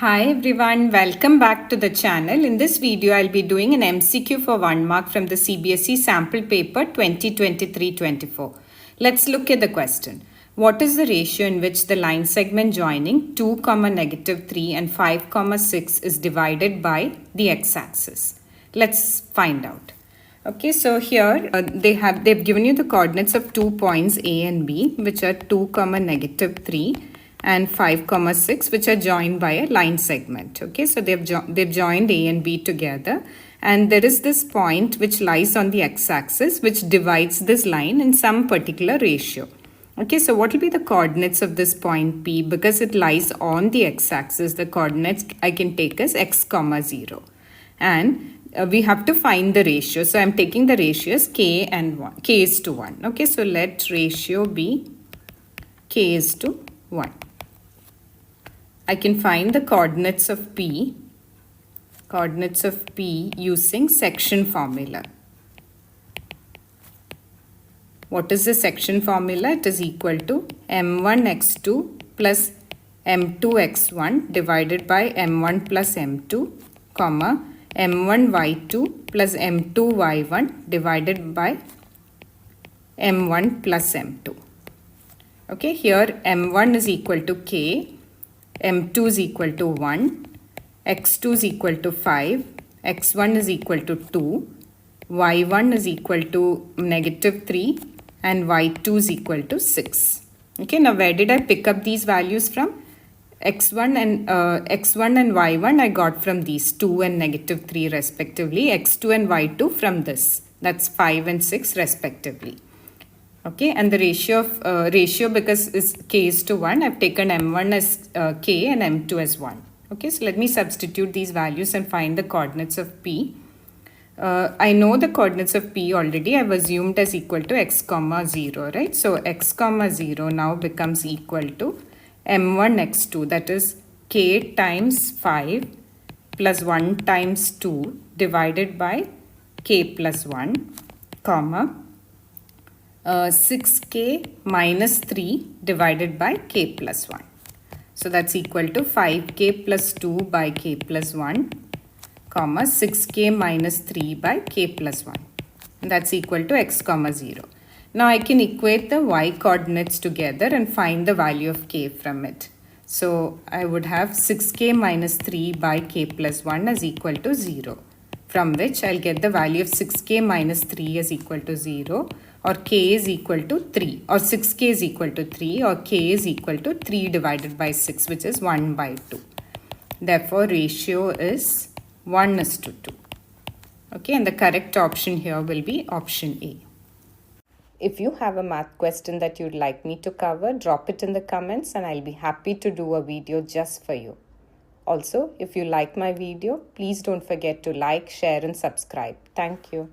Hi everyone, welcome back to the channel. In this video, I'll be doing an MCQ for 1 mark from the Cbse sample paper 2023-24. Let's look at the question. What is the ratio in which the line segment joining 2, -3 and 5, 6 is divided by the x-axis? Let's find out. Okay, so here they've given you the coordinates of 2 points A and B, which are 2, -3 and 5, 6, which are joined by a line segment. Okay, so they've joined A and B together, and there is this point which lies on the x-axis which divides this line in some particular ratio. Okay, so what will be the coordinates of this point P? Because it lies on the x-axis, the coordinates I can take as x, 0. And we have to find the ratio. So I'm taking the ratios k and 1. K is to 1. Okay, so let ratio be k is to 1. I can find the coordinates of P using section formula. What is the section formula? It is equal to m1x2 plus m2x1 divided by m1 plus m2, comma, m1y2 plus m2y1 divided by m1 plus m2. Okay, here m1 is equal to k, m2 is equal to 1, x2 is equal to 5, x1 is equal to 2, y1 is equal to -3 and y2 is equal to 6. Okay, now where did I pick up these values from? x1 and y1 I got from these 2 and -3 respectively, x2 and y2 from this, that's 5 and 6 respectively. Okay, and the ratio because is k is to 1, I've taken m1 as k and m2 as 1. Okay, so let me substitute these values and find the coordinates of P. I know the coordinates of P already. I've assumed as equal to x, 0, right? So x, 0 now becomes equal to m1 x2, that is k times 5 plus 1 times 2 divided by k plus 1, comma, 6k minus 3 divided by k plus 1. So that's equal to 5k plus 2 by k plus 1, comma, 6k minus 3 by k plus 1. That's equal to x, 0. Now I can equate the y coordinates together and find the value of k from it. So I would have 6k minus 3 by k plus 1 is equal to 0, from which I'll get the value of 6k minus 3 is equal to 0, or k is equal to 3, or 6k is equal to 3, or k is equal to 3 divided by 6, which is 1 by 2. Therefore, ratio is 1:2. Okay, and the correct option here will be option A. If you have a math question that you'd like me to cover, drop it in the comments and I'll be happy to do a video just for you. Also, if you like my video, please don't forget to like, share and subscribe. Thank you.